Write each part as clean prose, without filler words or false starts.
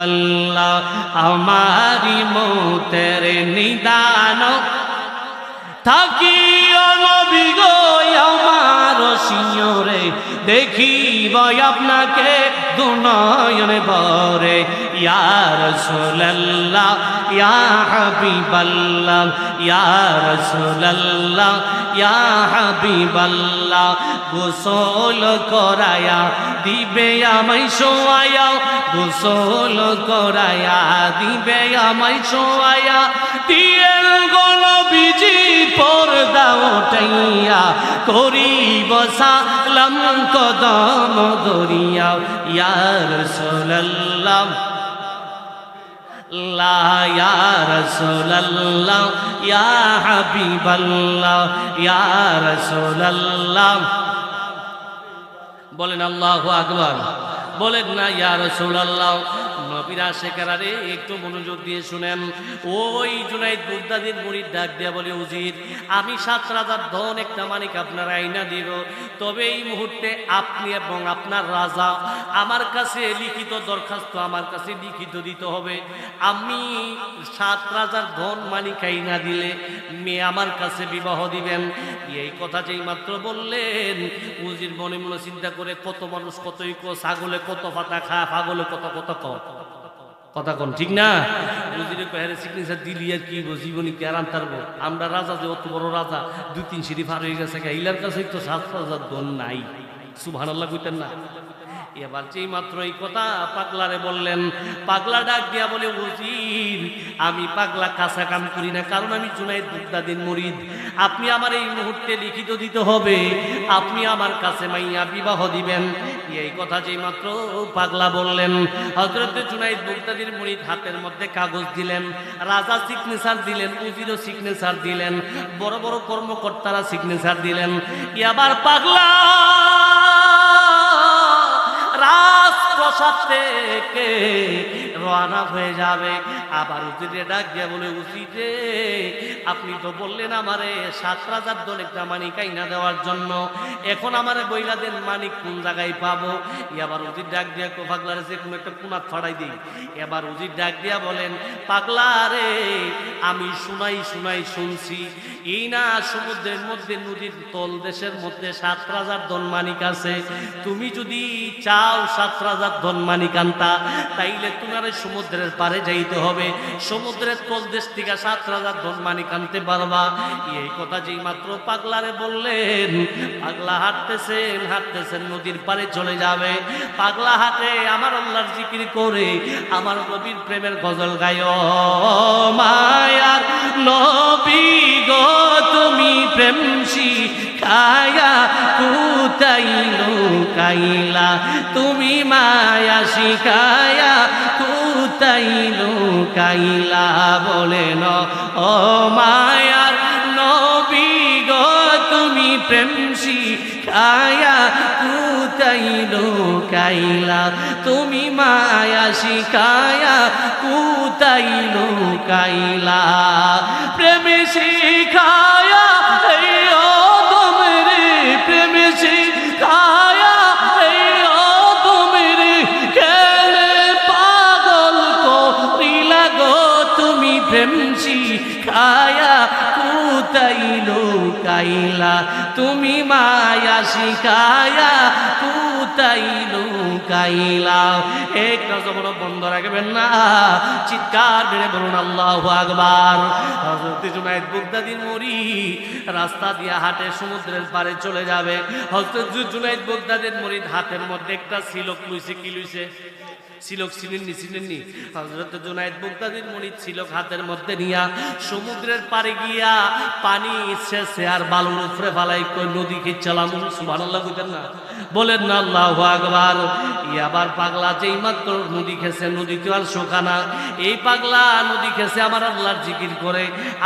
আল্লাহ আমারি মৌতের নিদান থাকিও নবী গো আমার সিংহরে দেখিব আপনাকে দুনয়নে ভরে ইয়া রাসূলুল্লাহ ইয়া হাবিবাল্লাহ ইয়া রাসূলুল্লাহ ইয়া হাবিবাল্লাহ গোসল করায়া দিবে আমায় শোয়ায়া গোসল করায়া দিবে আমায় শোয়ায়া দিয়ে নবীজি পর্দা উঠাইয়া করিব সালাম কদম দরিয়া ইয়া রাসূলুল্লাহ লা ইয়া রাসূলুল্লাহ ইয়া হাবিবাল্লাহ ইয়া রাসূলুল্লাহ বলেন আল্লাহু আকবার বলেন না ইয়া রাসূলুল্লাহ নবীর আশিকেরা রে একটু মনোযোগ দিয়ে শুনেন ওই জুনাইদ বাগদাদীর মুরিদ ডাক দিয়া বলে উজির আমি ৭,০০০ ধন একটা মানিক আপনার আইনা দিব তবে এই মুহূর্তে আপনি এবং আপনার রাজা আমার কাছে লিখিত দরখাস্ত আমার কাছে লিখিত দিতে হবে আমি ৭,০০০ ধন মানিক আইনা দিলে মেয়ে আমার কাছে বিবাহ দিবেন এই কথা যেই মাত্র বললেন উজির মনে মনে চিন্তা করে কত মানুষ কতই ছাগলে কত পাতা খা পাগলে কত কত কথা কোন ঠিক না উজিরে কহেরে সিগনেচার দিলি আর কি জীবনী কে আরাম তারবো আমরা রাজা যে অত বড় রাজা ২-৩ সিঁড়ি পার হয়ে গেছে ইলার কাছে তো ৭,০০০ ধন নাই সুবহানাল্লাহ কইতেন না এবার যেই মাত্র এই কথা পাগলারে বললেন পাগলা ডাক দিয়া বলে উজির আমি পাগলা কাঁচা কাম করি না কারণ আমি জুনাইদ বাগদাদীর মুরিদ আপনি আমার এই মুহূর্তে লিখিত দিতে হবে আপনি আমার কাছে মাইয়া বিবাহ দিবেন এই কথা যেই মাত্র পাগলা বললেন হযরত জুনাইদ বাগদাদীর মুরিদ হাতের মধ্যে কাগজ দিলেন রাজা সিগনেচার দিলেন উজিরও সিগনেচার দিলেন বড় বড় কর্মকর্তারা সিগনেচার দিলেন এবার পাগলা রাজপ্রসাদ থেকে রওনা হয়ে যাবে আবার উজিরে ডাক দিয়া বলে উজিরে আপনি তো বললেন আমারে ৭,০০০ ধন একটা মানিক আইনা দেওয়ার জন্য এখন আমারে বইলা দেন মানিক কোন জায়গায় পাবো এবার উজির ডাক দিয়া পাগলারে যে কোনো একটা কোনাত ফাড়াই দিই এবার উজির ডাক দিয়া বলেন পাগলা রে আমি শুনাই শুনছি এই না সমুদ্রের মধ্যে নদীর তল দেশের মধ্যে ৭,০০০ ধন মানিক আছে তুমি যদি চাও ৭,০০০ ধন মানিক আনতা তাইলে তোমার সমুদ্রের পারে যাইতে হবে সমুদ্রের তল দেশ থেকে ৭,০০০ ধন মানিক আনতে পারবা এই কথা যেই মাত্র পাগলারে বললেন পাগলা হাঁটতেছেন নদীর পারে চলে যাবে পাগলা হাঁটে আমার আল্লাহর জিকির করে আমার নবীর প্রেমের গজল গায় মায়ার নবী গো তুমি প্রেম শিখায়া কোথায় লুকাইলা তুমি মায়া শিখায়া কোথায় লুকাইলা বলেন ও মায়ার নবী গো তুমি প্রেম শিখায়া কোথায় লুকাইলা তুমি মায়া শিখায়া কোথায় লুকাইলা প্রেম শিখায়া ও তোমরে প্রেম শিখায়া ও তোমরে কেনে পাগল করিলা গো তুমি প্রেম শিখায়া কোথায় লুকাইলা তুমি মায়া শিখায়া কোথায় লুকাইলা একটা যখন বন্ধ রাখবেন না চিৎকার মেরে বলুন আল্লাহু আকবার হযরত জুনাইদ বাগদাদীর মুরিদ রাস্তা দিয়ে হাঁটে সমুদ্রের পারে চলে যাবে হযরত জুনাইদ বাগদাদীর মুরিদ হাতের মধ্যে একটা সিলক লইছে কি লইছে সিলক চিনেননি হযরত জুনাইদ বাগদাদীর মুরিদ সিলক হাতের মধ্যে নিয়া সমুদ্রের পারে গিয়া পানি শেষে আর বালুর উপরে ফালাই কই নদী খিচ্ছালাম সুবহানাল্লাহ কইতেন না বলেন না আল্লাহু আকবার আবার পাগলা যেই মাত্র নদী খেছে নদীতে আর শোকানা এই পাগলা নদী খেছে আমার আল্লাহর জিকির করে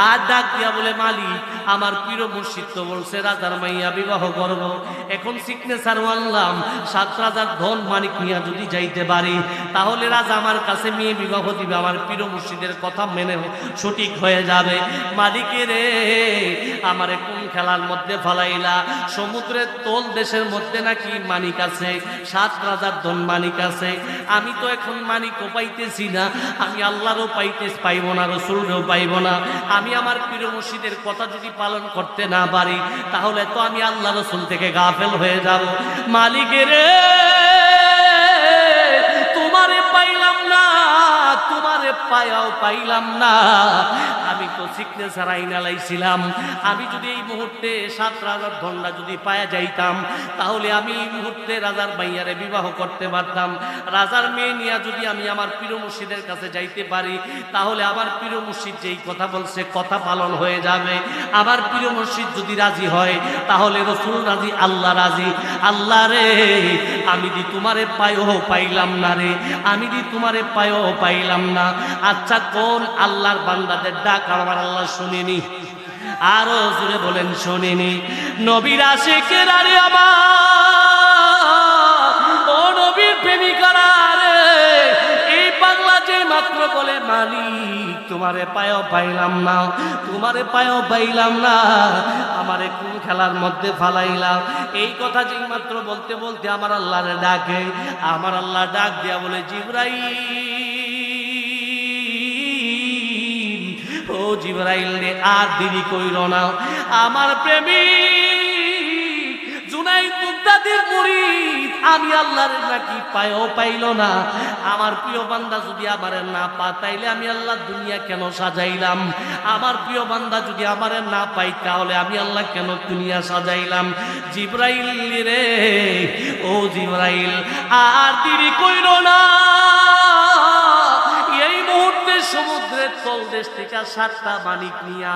আর ডাক দিয়া বলে মালিক আমার প্রিয় মুর্শিদ তো বলছে রাজার মাইয়া বিবাহ করব এখন সিগনেচার আনলাম ৭,০০০ ধন মানিক নিয়া যদি যাইতে পারি তাহলে রাজা আমার কাছে মেয়ে বিবাহ দিবে, আমার পীর মুর্শিদের কথা মেনে সঠিক হয়ে যাবে। মালিকের আমারে কোন খেলার মধ্যে ফলাইলা? সমুদ্রের তোল দেশের মধ্যে নাকি মানিক আছে, 7 রাজার ধন মানিক আছে। আমি তো এখন মানিকও পাইতেছি না, আমি আল্লাহরও পাইব না, রসুলও পাইব না। আমি আমার পীর মুর্শিদের কথা যদি পালন করতে না পারি, তাহলে তো আমি আল্লাহ রসুল থেকে গাফেল হয়ে যাব। মালিকের তোমারে পাইলাম না, তোমারে পাইলাম না। আমি তো সিগনেচার আইনা লাইছিলাম। আমি যদি এই মুহূর্তে 7 রাজার ধনটা যদি পায়া যাইতাম, তাহলে আমি এই মুহূর্তে রাজার ভাইয়ারে বিবাহ করতে পারতাম। রাজার মেয়ে নিয়ে যদি আমি আমার পীর মুর্শিদের কাছে যাইতে পারি, তাহলে আমার পীর মুর্শিদ যেই কথা বলছে কথা পালন হয়ে যাবে। আমার পীর মুর্শিদ যদি রাজি হয়, তাহলে রসুল রাজি, আল্লাহ রাজি। আল্লাহ রে, আমি দি তোমারে পাইলাম না রে, আমি দি তোমারে পাইলাম না। আচ্ছা, কোন আল্লাহর বান্দাদের ডাক আমার আল্লাহ শুনিনি? আরো জোরে বলেন শুনিনি? নবীর আশিকেরা রে আমার, ও নবীর প্রেমিকারা রে, এই পাগলা যে মাত্র বলে মালিক তোমারে পাইলাম না, তোমারে পাইলাম না, আমারে কোন খেলার মধ্যে ফালাইলাম, এই কথা যেই মাত্র বলতে বলতে আমার আল্লাহরে ডাকে। আমার আল্লাহ ডাক দিয়া বলে, জিবরাইল, ও জিবরাইল রে, আর দেরি কইরো না। আমার প্রেমিক জুনাইদ বুগদাদির মুরিদ আমি আল্লাহর নাকি পাইল না। আমার প্রিয় বান্দা যদি আমারে না পাতাইলে আমি আল্লাহ দুনিয়া কেন সাজাইলাম? আমার প্রিয় বান্দা যদি আমারে না পাই, তাহলে আমি আল্লাহ কেন দুনিয়া সাজাইলাম? জিবরাইল রে, ও জিবরাইল, আর দেরি কইরো না। এই মুহূর্তে সমুদ্রের তলদেশ থেকে 7টা মানিক নিয়া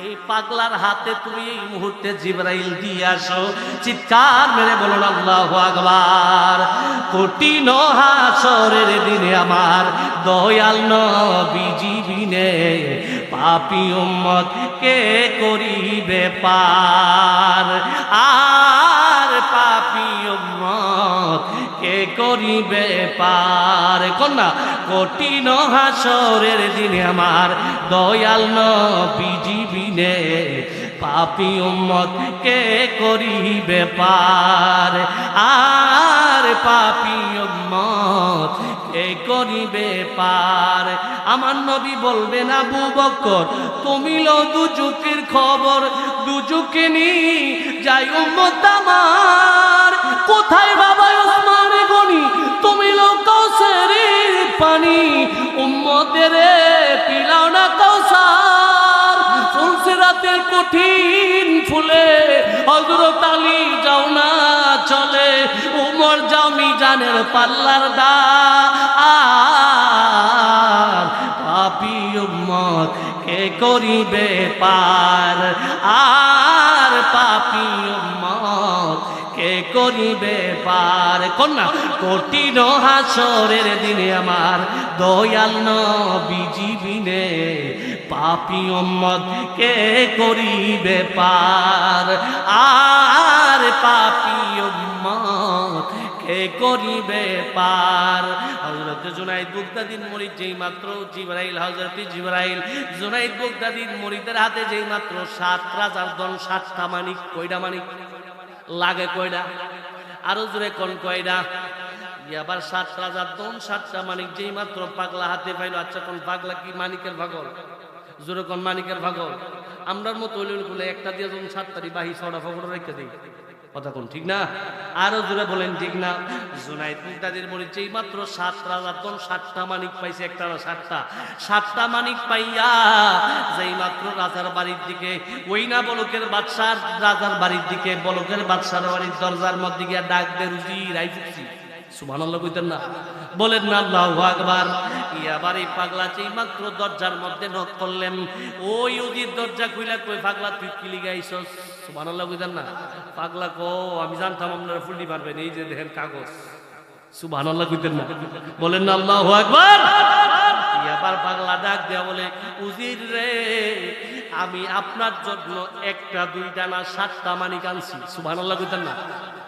এই পাগলার হাতে তুমি এই মুহূর্তে জিবরাইল দিয়ে আসো। চিৎকার মেরে বলুন আল্লাহু আকবার। কঠিন হাসরের দিনে আমার দয়াল নবীজি বিনে পাপী উম্মত কে করিবে পার? আর পাপী উম্মত কে করিবে পার? কন্যা, কঠিন হাসরের দিনে আমার দয়াল নবীজি বিনে পাপী উম্মত কে করিবে পার? আর পাপী উম্মত কে করিবে পার? আমার নবী বলবেন, আবু বকর তুমি লো দুজুকের খবর, দুজুকে নি যাই উম্মত আমার। কোথায় বাবা ওসমান গনি, তুমি লো কাউসারের পানি, উম্মতের পিলাও না কাউসার। ফুলসিরাতের কঠিন ফুলে হযরত আলী যাও না চলে, উমর যাও মিজানের পাল্লার দার। পাপী উম্মত কে করিবে পার? আর পাপী উম্মত কে করিবে পার? কন্যা, কঠিন হাসরের দিনে আমার দয়াল নবীজি বিনে পাপী উম্মত কে করিবে পার? আর পাপী উম্মত কে করিবে পার? হযরত জুনাইদ বুগদাদির মুরিদ যেই মাত্র জিবরাইল, হযরত জিবরাইল জুনাইদ বুগদাদির মুরিদের হাতে যেই মাত্র 7 রাজার দল, 7টা মানিক। কয়টা মানিক লাগে? কয়টা? আরো জোরে কোন কয়টা? আবার 7 রাজার দল, 7টা মানিক যেই মাত্র পাগলা হাতে পাইল। আচ্ছা, কোন পাগলা কি মানিকের ভাগল? জোরে কোন মানিকের ভাগল? আমরার মতো হইলে একটা দিয়ে যখন 7টারি বাহি 6টা ফাগল রেখে দিই। কথা কোন ঠিক না? আরো জোরে বলেন ঠিক না? জুনাইদ বুগদাদির মুরিদ যেই মাত্র 7 রাজার দল, 7টা মানিক পাইছে। একটা না 7টা মানিক পাইয়া যেই মাত্র রাজার বাড়ির দিকে, ওই না বলকের বাদশার রাজার বাড়ির দিকে, বলকের বাদশার বাড়ির দরজার মধ্যে গিয়া ডাক দে, রুজি রাই ফুকছি। সুবহানাল্লাহ কইতেন না? বলেন না আল্লাহু আকবার। ইয়াবার এই পাগলা যেই মাত্র দরজার মধ্যে নক করলেন, ওই উজির দরজা খুইলা কই, পাগলা তুই কি লিগা আইছস? সুবহানাল্লাহ কইতেন না? পাগলা কো, আমি জানতাম আপনারা ফুলটি পারবেন, এই যে দেখেন কাগজ। সুবহানাল্লাহ কইতেন না? বলেন না আল্লাহু আকবার। ইয়াবার পাগলা ডাক দেয়া বলে, উজির রে, আমি আপনার জন্য একটা দুইটা না 7টা মানিক আনছি। সুবহানাল্লাহ কইতেন না?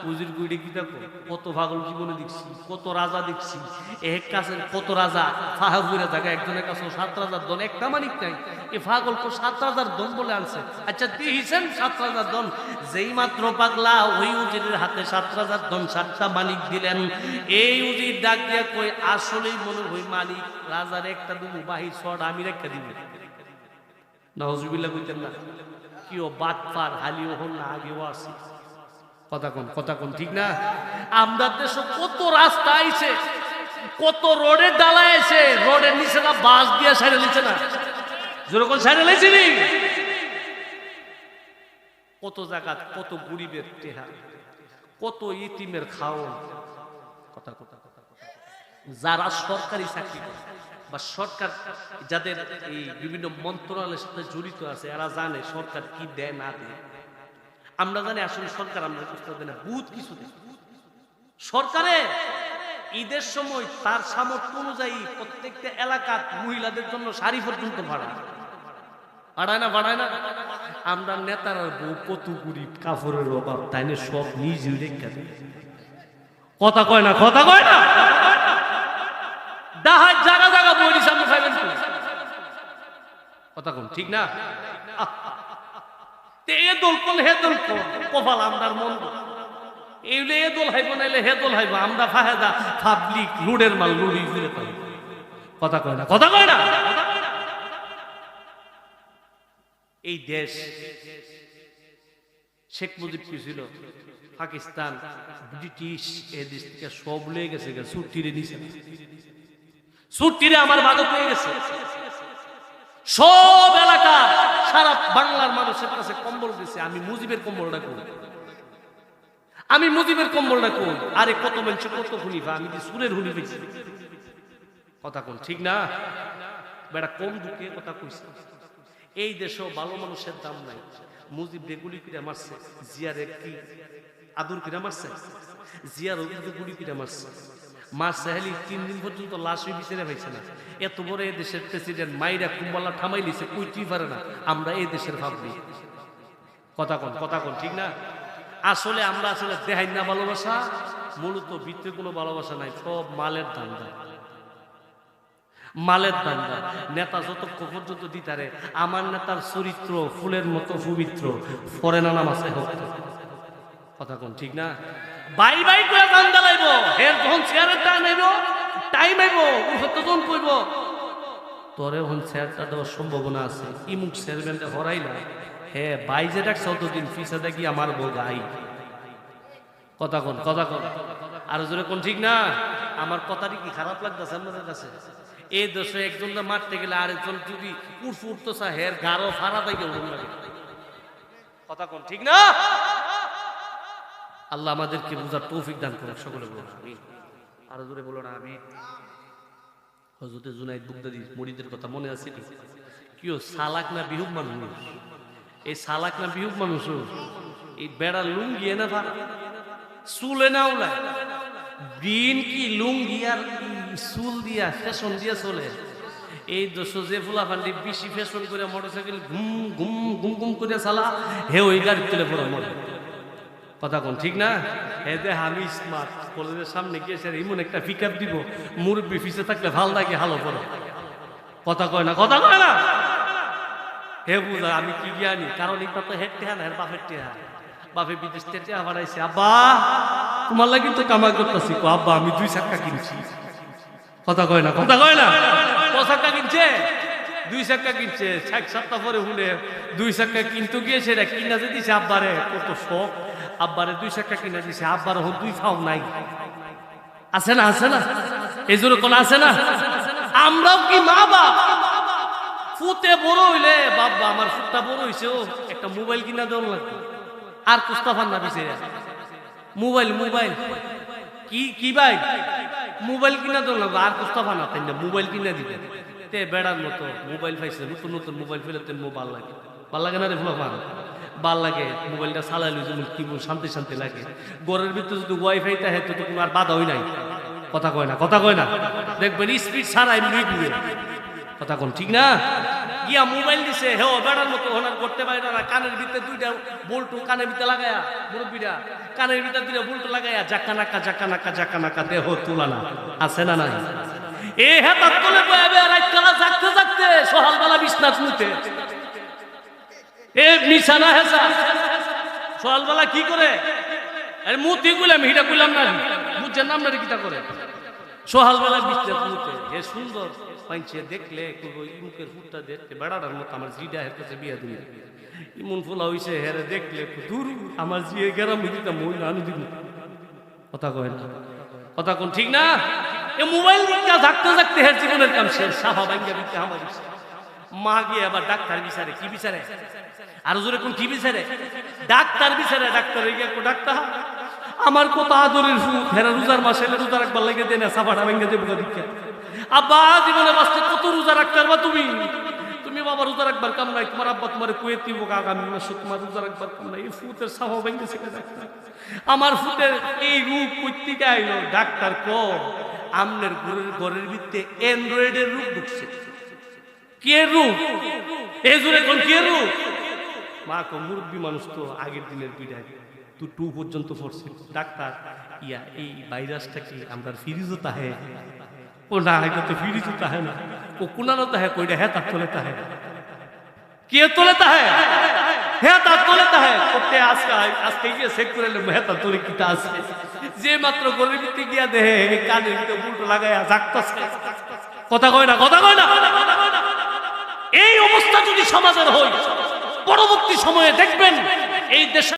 উজির গুইডে কি দেখো, কত পাগল জীবনে দেখছি, কত রাজা দেখছি, এক কাছে কত রাজা ফাহাবুরে থাকে, একজনের কাছে 7 রাজার দন, একটা মানিক নাই। এ পাগল তো 7 রাজার দন বলে আনছে। আচ্ছা দিয়েছেন 7 রাজার দন, যেই মাত্র পাগলা ওই উজিরের হাতে 7 রাজার দন 7টা মানিক দিলেন। এই উজির ডাক দিয়া কই, আসলেই মনে হয় মালিক রাজার একটা দুমু বাহির ছড় আমি রেখে দিব। নাউজুবিল্লাহ কইতেন না? কিও বাটপার হালিও হন না, আগেও আছে। কথা কোন ঠিক না? আমরা দেশে কত রাস্তা আইছে, কত রোডের ডালা আছে, রোডের নিচে না বাস দিয়া সাইডে নিচে না, যেরকম সাইডে লাইছে নি, কত জায়গা, কত গরিবের টেহা, কত ইতিমের খাওয়ান। কথা যারা সরকারি চাকরি করে বা সরকার যাদের এই বিভিন্ন মন্ত্রণালয়ের সাথে জড়িত আছে, এরা জানে সরকার কি দেয় না দেয়। আমরা জানি আসলে সরকার আমরা বুঝতে দেয় না, বহুত কিছু দেয়। সরকারে ঈদের সময় তার সামর্থ্য অনুযায়ী প্রত্যেকটা এলাকার মহিলাদের জন্য শাড়ি পর্যন্ত বাড়ায় না। আমরা নেতারা বউ কত গরিব, কাপড়ের অভাব, তাই না সব নিজে রেখা দেয়। কথা কয় না ডাহার জায়গা বই সামনে খাইবেন কথা কোন ঠিক না? এ দল কোন হে দল কপাল আমরার মন এইলে এ দল হাইব নাইলে হে দল হাইব। আমরা ফাহেদা পাবলিক লুডের মাল লুড়ি ঘুরে পাই। কথা কয় না। এই দেশ শেখ মুজিব কি ছিল, পাকিস্তান ব্রিটিশ এই দেশ থেকে সব লয়ে গেছে, ছুটিরে নিছে, ছুটিরে আমার বাদক হয়ে গেছে। সব এলাকা সারা বাংলার মানুষের কাছে কম্বল দিছে। আমি মুজিবের কম্বলটা কই, আরে কত মানুষ কত হুনিফা, আমি সুরের হুনি পেয়েছি। কথা কোন ঠিক না? বেটা কম দুঃখে কথা কইছে। এই দেশেও ভালো মানুষের দাম নাই। মুজিব গুলি করে মারছে, জিয়ারে কি আদর করে মারছে, জিয়ার গুলি করে মারছে হেলি 3 দিন পর্যন্ত লাশ বিচারে পাইছে না। এত বড় এই দেশের প্রেসিডেন্ট মাইরা কুম্বালা থামাই লিছে, কইতেই পারে না। আমরা এই দেশের ভাবনি। কথা কোন ঠিক না? আসলে আমরা দেখাই না ভালোবাসা, মূলত ভিতরে কোনো ভালোবাসা নাই, সব মালের ধান্দা। নেতা যতক্ষণ পর্যন্ত দিতারে আমার নেতার চরিত্র ফুলের মতো পবিত্র, পরে না নামাজ হোক। কথা কোন ঠিক না? বাই করে ধান্দা লাইব, হের যখন চেয়ারের টাইম আইব উঠতজন কইব তোরে হন চেয়ারটা দেওয়ার সম্ভাবনা আছে, ইমুক চেয়ারম্যানটা হরাই না, হে বাই যে ডাকছে অতদিন ফিসা দেখি আমার বউ গাই। কথা কোন আর জোরে কোন ঠিক না? আমার কথাটি কি খারাপ লাগতেছে আপনাদের কাছে? এই দেশে একজন মারতে গেলে আরেকজন যদি উঠতো চা হের গারো ফাড়া দেয় লাগে। কথা কোন ঠিক না? আল্লাহ আমাদেরকে বুঝার তৌফিক দান করুন। সকলে বলুন আমিন। আরো জোরে বলো না আমিন। হযরত জুনাইদ বুগদাদি মুরিদের কথা মনে আছে কি? সালাক না বিহুব মানুষ, এই সালাক না বিহুব মানুষ, এই বেড়া লুঙ্গি না চুলে না উলায় দিন কি লুঙ্গি আর চুল দিয়া ফ্যাশন দিয়া চলে। এই দোষ যে ফুলা ফান্ডি বেশি ফ্যাশন করে মোটরসাইকেল ঘুম করে চালা, হে ওই গাড়ি তুলে পড়ে মরে। কথা কোন ঠিক না? হে দে আমি স্মার্ট, কলেজের সামনে গিয়েছে এমন একটা পিক আপ দিব, মুরব্বী পিছিয়ে থাকলে ভাল লাগে হালো পড়ো। কথা কয় না হে বুঝা আমি কি জ্ঞানী, কারণ এটা তো হেড টেহা না, হের বাপের টেহা, বাপে বিদেশ থেকে টেহা বাড়াইছে। আব্বা তোমার লাগি তো কামাই করতেছি, আব্বা আমি 2 চাক্কা কিনছি। কথা কয় না 5 চাক্কা কিনছে, 2 চাক্কা কিনছে। 6 সপ্তাহ পরে হুলে 2 চাক্কা কিনতে গিয়ে সেটা কিনা যে দিছে আব্বারে, কত শখ। আব্বারে 2 চাক্কা কিনা দিছে, আব্বার হন 2 ফাও নাই। আছে না এই জন্য কোন আছে না? আমরাও কি মা বাপ ফুতে বড় হইলে বাবা আমার ফুটটা বড় হইছে, ও একটা মোবাইল কিনা দেওয়া লাগবে। আর কুস্তাফান না বিছে মোবাইল কি ভাই মোবাইল কিনা দেওয়া লাগবে। আর কুস্তাফা না তাই না মোবাইল কিনা দিবে। তে বেড়ার মতো মোবাইল পাইছে, নতুন মোবাইল ফেলে তেন ভাল লাগে না রে ফুলাফান? ভাল লাগে মোবাইলটা চালাইলে যেমন কি শান্তি লাগে। ঘরের ভিতরে যদি ওয়াইফাই থাকে তো কোনো আর বাধাই নাই। কথা কয় না দেখবেন স্পিড ছাড়া এমনি ঘুরে। কথা কোন ঠিক না? গিয়া মোবাইল দিছে হেও বেড়ার মতো হনার করতে পারে না, কানের ভিতরে দুইটা বল্টু কানের ভিতরে লাগায়া, মুরব্বীরা কানের ভিতরে দুইটা বল্টু লাগায়া জাকানাকা দেহ তুলানা আছে না নাই? এ হেতার তলে বয়াবে রাতকালা জাগতে জাগতে সকালবেলা বিছনা তুলতে, এ নিশানা হেসা সকালবেলা কি করে? আরে মুতি কইলাম হিটা কইলাম না, বুঝছেন না আপনারা কিটা করে? সকালবেলা বিছনা তুলতে এ সুন্দর পাইছে দেখলে ইমুকের ফুটটা দেখতে বেড়াটার মতো আমার জিডা হের কাছে বিয়া দিল, ইমন ফুলা হইছে হেরে দেখলে দূর আমার জিয়ে গেরাম দিতাম মই না আনি দিব। কথা কয় না, কথা কোন ঠিক না? এ মোবাইল দিকা থাকতে থাকতে হের জীবনের কাম শেষ, সাফা ভাঙ্গা দিতে আমার মা গিয়ে আবার ডাক্তার বিচারে, কি বিচারে? আর জোরে কোন কি বিচারে? ডাক্তার বিচারে। ডাক্তার গিয়ে ডাক্তার আমার কত আদরের ফুট হেরা রোজার মাসে রোজা রাখবার লাগে দেয় না, সাফাটা ভেঙে দেবো দীক্ষা। আব্বা জীবনে বাঁচতে কত রোজা রাখতে পারবা তুমি? তুমি বাবা রোজা রাখবার কাম নাই, তোমার আব্বা তোমার কুয়ে দিব আগামী মাসে তোমার রোজা রাখবার কাম নাই। এই ফুটের সাফা ভেঙে ছিল ডাক্তার, আমার ফুটের এই রূপ কর্তিকা আইলো। ডাক্তার ক আমনের ঘরের ভিতরে অ্যান্ড্রয়েডের রূপ ঢুকছে। কে রূপ? এই জোরে কোন কে রূপ? মা কো মুরব্বী মানুষ তো আগের দিনের পিঠায় তো 2 পর্যন্ত পড়ছে। ডাক্তার ইয়া এই ভাইরাসটা কি আমরা ফ্রিজও তাহে? ও না, এটা তো ফ্রিজও তাহে না, ও কুনানো তাহে, কইটা হ্যাঁ তার তোলে তাহে। কে তোলে তাহে? হ্যাঁ তার তোলে তাহে। করতে আজকে গিয়ে চেক করে হ্যাঁ তার তোলে কিটা আছে। যে মাত্র গলির ভিতরে গিয়া দেহে কানের ভিতরে উল্টো লাগাইয়া জাগতাছে। কথা কয় না, কথা কয় না। এই অবস্থা যদি সমাজের হয়, পরবর্তী সময়ে দেখবেন এই দেশে